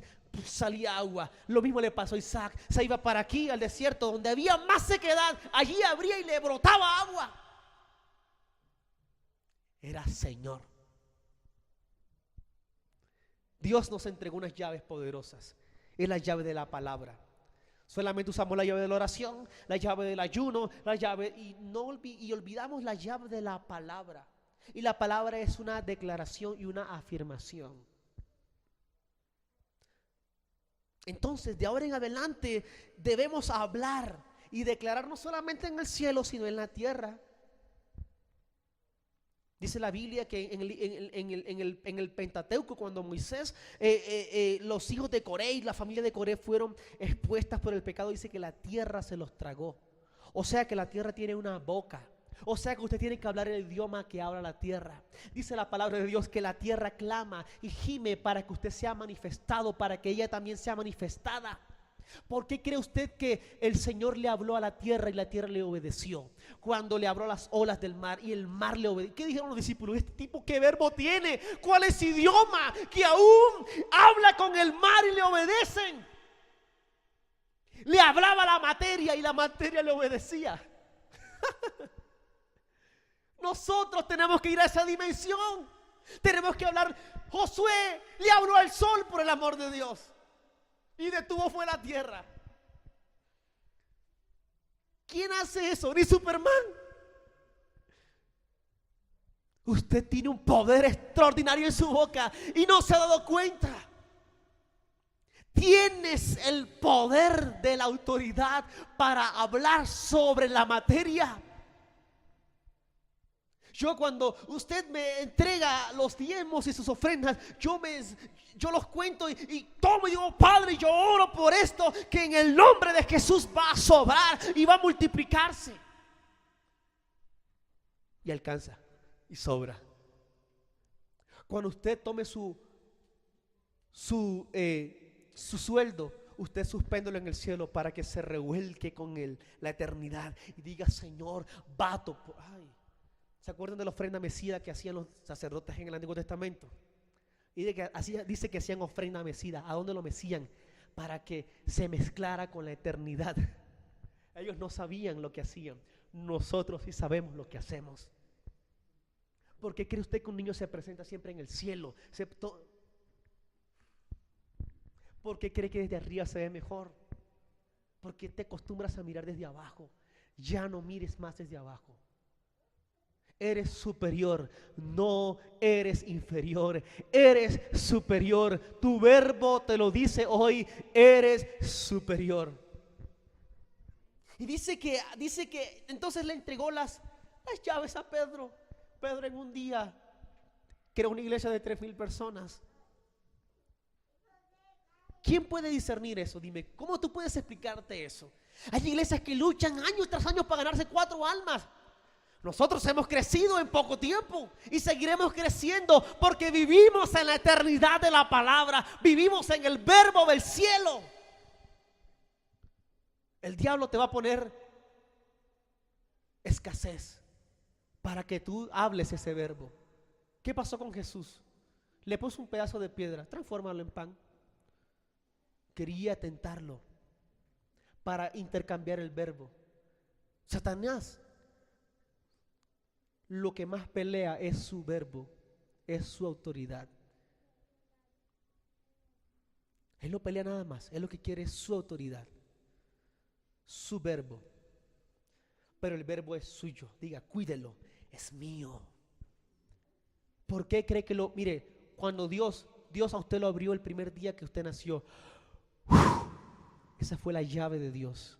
salía agua. Lo mismo le pasó a Isaac. Se iba para aquí al desierto donde había más sequedad, allí abría y le brotaba agua. Era Señor. Dios nos entregó unas llaves poderosas. Es la llave de la palabra. Solamente usamos la llave de la oración, la llave del ayuno, y olvidamos la llave de la palabra. Y la palabra es una declaración y una afirmación. Entonces, de ahora en adelante debemos hablar y declarar no solamente en el cielo, sino en la tierra. Dice la Biblia que en el Pentateuco, cuando Moisés, los hijos de Coré y la familia de Coré fueron expuestas por el pecado, dice que la tierra se los tragó. O sea que la tierra tiene una boca. O sea que usted tiene que hablar el idioma que habla la tierra. Dice la palabra de Dios que la tierra clama y gime para que usted sea manifestado, para que ella también sea manifestada. ¿Por qué cree usted que el Señor le habló a la tierra y la tierra le obedeció? Cuando le habló a las olas del mar y el mar le obedeció. ¿Qué dijeron los discípulos? ¿Este tipo qué verbo tiene? ¿Cuál es idioma que aún habla con el mar y le obedecen? Le hablaba a la materia y la materia le obedecía. Nosotros tenemos que ir a esa dimensión. Tenemos que hablar. Josué le habló al sol, por el amor de Dios. y detuvo fue la tierra. ¿Quién hace eso? Ni Superman. Usted tiene un poder extraordinario en su boca y no se ha dado cuenta. Tienes el poder de la autoridad para hablar sobre la materia. Yo, cuando usted me entrega los diezmos y sus ofrendas, yo los cuento y tomo y digo: Padre, yo oro por esto, que en el nombre de Jesús va a sobrar y va a multiplicarse. Y alcanza y sobra. Cuando usted tome su sueldo, usted suspéndelo en el cielo para que se revuelque con la eternidad y diga: Señor, bato. Ay, ¿se acuerdan de la ofrenda mecida que hacían los sacerdotes en el Antiguo Testamento? Y dice que hacían ofrenda mecida. ¿A dónde lo mecían? Para que se mezclara con la eternidad. Ellos no sabían lo que hacían. Nosotros sí sabemos lo que hacemos. ¿Por qué cree usted que un niño se presenta siempre en el cielo? ¿Por qué cree que desde arriba se ve mejor? Porque te acostumbras a mirar desde abajo. Ya no mires más desde abajo. Eres superior, no eres inferior, eres superior. Tu verbo te lo dice hoy: eres superior. Y dice que entonces le entregó las llaves a Pedro. Pedro, en un día, creó una iglesia de 3,000 personas. ¿Quién puede discernir eso? Dime, ¿cómo tú puedes explicarte eso? Hay iglesias que luchan años tras años para ganarse 4 almas. Nosotros hemos crecido en poco tiempo y seguiremos creciendo porque vivimos en la eternidad de la palabra, vivimos en el verbo del cielo. El diablo te va a poner escasez para que tú hables ese verbo. ¿Qué pasó con Jesús? Le puso un pedazo de piedra, transfórmalo en pan. Quería tentarlo para intercambiar el verbo. Satanás, lo que más pelea es su verbo, es su autoridad. Él no pelea nada más, él lo que quiere es su autoridad, su verbo. Pero el verbo es suyo. Diga: cuídelo, es mío. ¿Por qué cree que mire, cuando Dios a usted lo abrió el primer día que usted nació, esa fue la llave de Dios.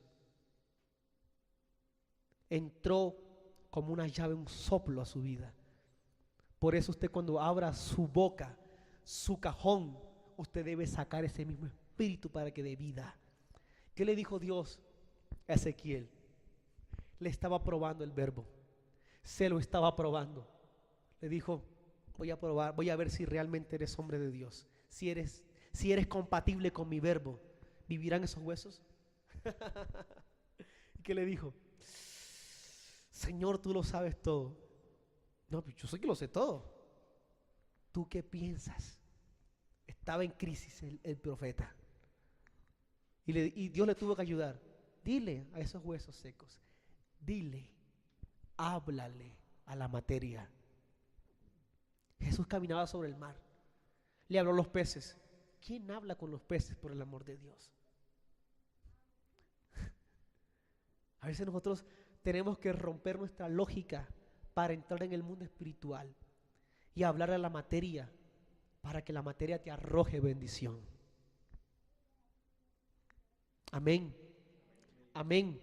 Entró como una llave, un soplo a su vida. Por eso usted, cuando abra su boca, su cajón, usted debe sacar ese mismo espíritu para que dé vida. ¿Qué le dijo Dios a Ezequiel? Le estaba probando el verbo. Se lo estaba probando. Le dijo: voy a probar, voy a ver si realmente eres hombre de Dios. Si eres compatible con mi verbo, ¿vivirán esos huesos? ¿Y qué le dijo? Señor, tú lo sabes todo. No, pues yo sé que lo sé todo. ¿Tú qué piensas? Estaba en crisis el profeta. Y Dios le tuvo que ayudar. Dile a esos huesos secos. Dile, háblale a la materia. Jesús caminaba sobre el mar. Le habló a los peces. ¿Quién habla con los peces, por el amor de Dios? A veces nosotros tenemos que romper nuestra lógica para entrar en el mundo espiritual y hablar a la materia para que la materia te arroje bendición. Amén. Amén.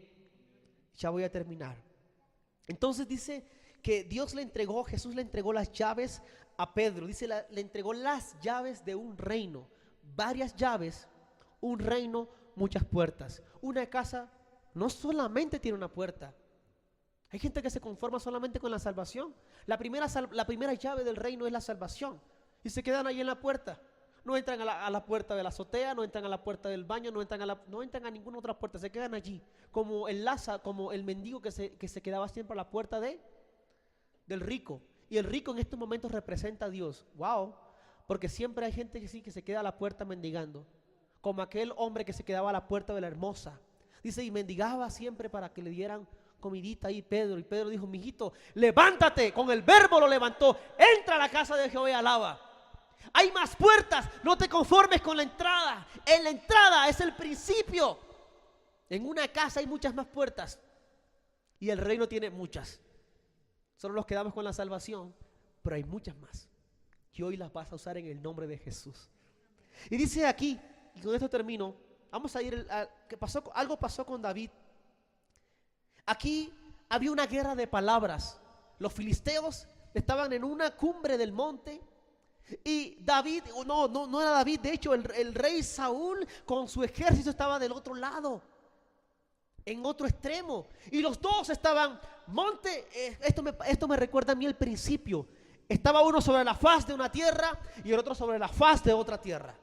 Ya voy a terminar. Entonces dice que Jesús le entregó las llaves a Pedro. Dice, le entregó las llaves de un reino. Varias llaves, un reino, muchas puertas. Una casa no solamente tiene una puerta. Hay gente que se conforma solamente con la salvación. La primera llave del reino es la salvación. Y se quedan ahí en la puerta. No entran a la puerta de la azotea, no entran a la puerta del baño, no entran a ninguna otra puerta. Se quedan allí. Como el mendigo que se quedaba siempre a la puerta del rico. Y el rico en estos momentos representa a Dios. Wow. Porque siempre hay gente que se queda a la puerta mendigando. Como aquel hombre que se quedaba a la puerta de la hermosa. Dice, y mendigaba siempre para que le dieran comidita ahí Pedro. Y Pedro dijo: mijito, levántate. Con el verbo lo levantó. Entra a la casa de Jehová y alaba. Hay más puertas, no te conformes con la entrada. En la entrada es el principio. En una casa hay muchas más puertas y el reino tiene muchas. Solo nos quedamos con la salvación, pero hay muchas más que hoy las vas a usar en el nombre de Jesús. Y dice aquí, y con esto termino, vamos a ir algo pasó con David. Aquí había una guerra de palabras. Los filisteos estaban en una cumbre del monte y David, no era David, de hecho el rey Saúl con su ejército estaba del otro lado, en otro extremo, y los dos estaban esto me recuerda a mí el principio. Estaba uno sobre la faz de una tierra y el otro sobre la faz de otra tierra,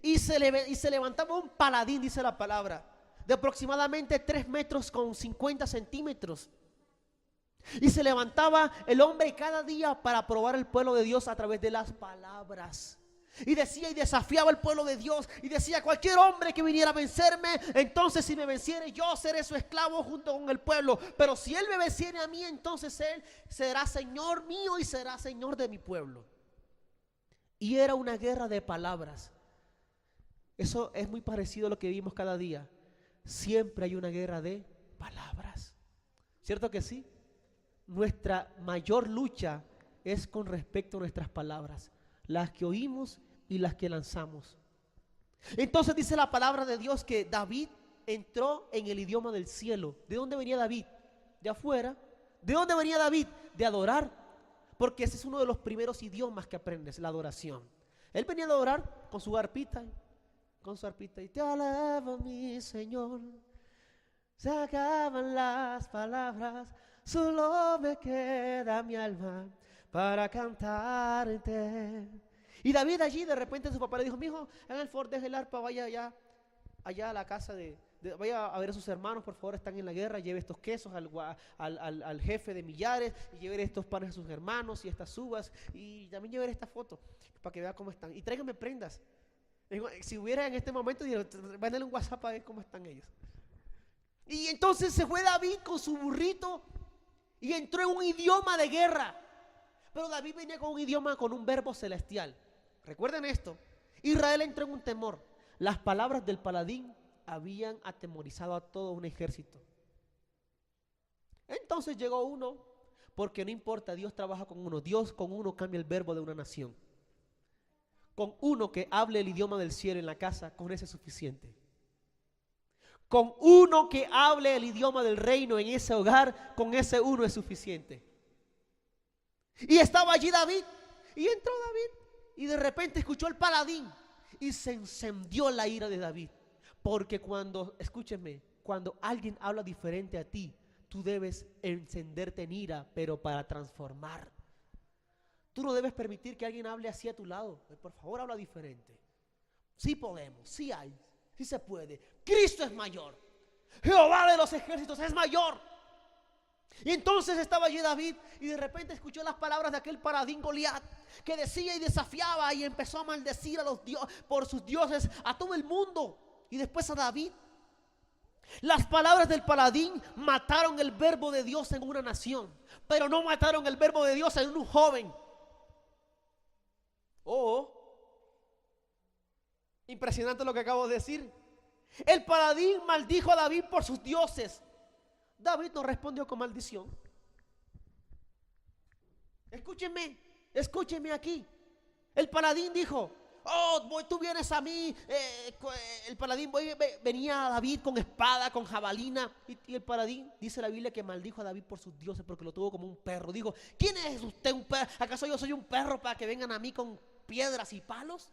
y se levantaba un paladín, dice la palabra, de aproximadamente 3 metros con 50 centímetros. Y se levantaba el hombre cada día para probar el pueblo de Dios a través de las palabras. Y decía y desafiaba al pueblo de Dios. Y decía: cualquier hombre que viniera a vencerme, entonces si me venciere, yo seré su esclavo junto con el pueblo. Pero si él me venciere a mí, entonces él será señor mío y será señor de mi pueblo. Y era una guerra de palabras. Eso es muy parecido a lo que vivimos cada día. Siempre hay una guerra de palabras. ¿Cierto que sí? Nuestra mayor lucha es con respecto a nuestras palabras, las que oímos y las que lanzamos. Entonces dice la palabra de Dios que David entró en el idioma del cielo. ¿De dónde venía David? De afuera. ¿De dónde venía David? De adorar. Porque ese es uno de los primeros idiomas que aprendes, la adoración. Él venía a adorar con su arpita, y te alabo mi Señor. Se acaban las palabras, solo me queda mi alma para cantarte. Y David allí de repente su papá le dijo: mijo, en el Ford deje el arpa, vaya allá a la casa vaya a ver a sus hermanos, por favor, están en la guerra, lleve estos quesos al jefe de millares, y lleve estos panes a sus hermanos y estas uvas, y también lleve esta foto para que vea cómo están, y tráigame prendas. Si hubiera en este momento, mándale un WhatsApp a ver cómo están ellos. Y entonces se fue David con su burrito y entró en un idioma de guerra. Pero David venía con un idioma, con un verbo celestial. Recuerden esto: Israel entró en un temor. Las palabras del paladín habían atemorizado a todo un ejército. Entonces llegó uno, porque no importa, Dios trabaja con uno. Dios con uno cambia el verbo de una nación. Con uno que hable el idioma del cielo en la casa, con ese es suficiente. Con uno que hable el idioma del reino en ese hogar, con ese uno es suficiente. Y estaba allí David, y entró David, y de repente escuchó el paladín, y se encendió la ira de David. Porque escúchenme, cuando alguien habla diferente a ti, tú debes encenderte en ira, pero para transformar. Tú no debes permitir que alguien hable así a tu lado. Por favor, habla diferente. Sí podemos, sí hay, sí se puede. Cristo es mayor. Jehová de los ejércitos es mayor. Y entonces estaba allí David, y de repente escuchó las palabras de aquel paladín Goliat, que decía y desafiaba y empezó a maldecir a los dioses, por sus dioses, a todo el mundo, y después a David. Las palabras del paladín mataron el verbo de Dios en una nación, pero no mataron el verbo de Dios en un joven. Impresionante lo que acabo de decir. El paladín maldijo a David por sus dioses. David no respondió con maldición. Escúchenme aquí. El paladín dijo: tú vienes a mí. El paladín venía a David con espada, con jabalina. Y el paladín, dice la Biblia, que maldijo a David por sus dioses, porque lo tuvo como un perro. Dijo: ¿quién es usted, un perro? ¿Acaso yo soy un perro para que vengan a mí con piedras y palos?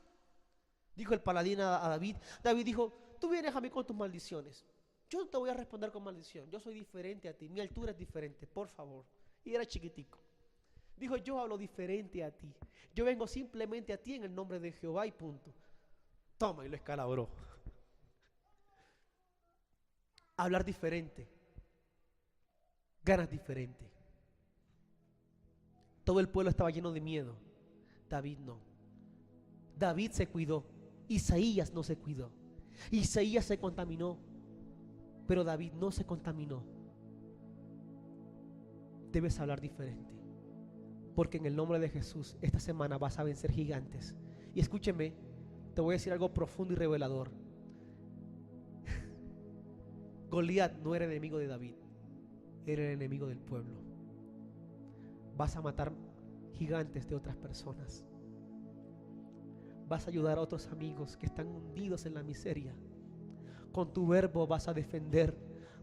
Dijo el paladín a David. David dijo: tú vienes a mí con tus maldiciones. Yo no te voy a responder con maldición. Yo soy diferente a ti. Mi altura es diferente, por favor. Y era chiquitico. Dijo: yo hablo diferente a ti. Yo vengo simplemente a ti en el nombre de Jehová y punto. Toma, y lo escalabró. Hablar diferente. Ganas diferente. Todo el pueblo estaba lleno de miedo. David no. David se cuidó. Isaías no se cuidó. Isaías se contaminó, pero David no se contaminó. Debes hablar diferente, porque en el nombre de Jesús esta semana vas a vencer gigantes. Y escúcheme, te voy a decir algo profundo y revelador. Goliat no era enemigo de David, era el enemigo del pueblo. Vas a matar gigantes de otras personas. Vas a ayudar a otros amigos que están hundidos en la miseria. Con tu verbo vas a defender,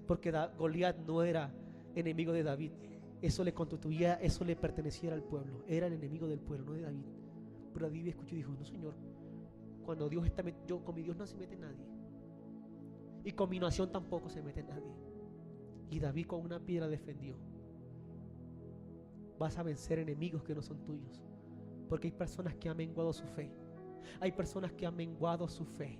porque Goliat no era enemigo de David. Eso le constituía, eso le pertenecía al pueblo. Era el enemigo del pueblo, no de David. Pero David escuchó y dijo: no, Señor, cuando Dios está metido, con mi Dios no se mete nadie, y con mi nación tampoco se mete nadie. Y David con una piedra defendió. Vas a vencer enemigos que no son tuyos, porque hay personas que han menguado su fe. Hay personas que han menguado su fe.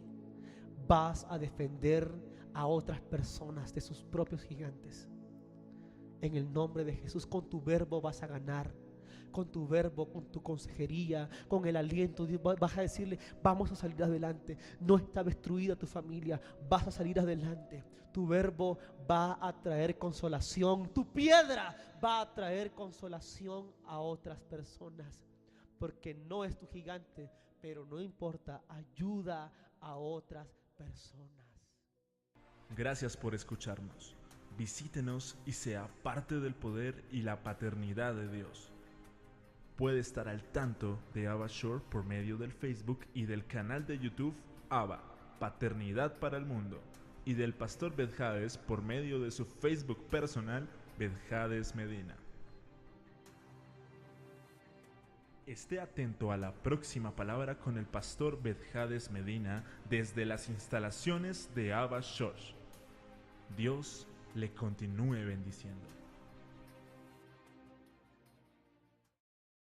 Vas a defender a otras personas de sus propios gigantes. En el nombre de Jesús, con tu verbo vas a ganar. Con tu verbo, con tu consejería, con el aliento, vas a decirle: vamos a salir adelante. No está destruida tu familia, vas a salir adelante. Tu verbo va a traer consolación. Tu piedra va a traer consolación a otras personas, porque no es tu gigante, pero no importa, ayuda a otras personas. Gracias por escucharnos. Visítenos y sea parte del poder y la paternidad de Dios. Puede estar al tanto de Abba Shore por medio del Facebook y del canal de YouTube Abba, Paternidad para el Mundo, y del Pastor Bedjades por medio de su Facebook personal, Bedjades Medina. Esté atento a la próxima palabra con el Pastor Bedjades Medina desde las instalaciones de Abba Shore. Dios le continúe bendiciendo.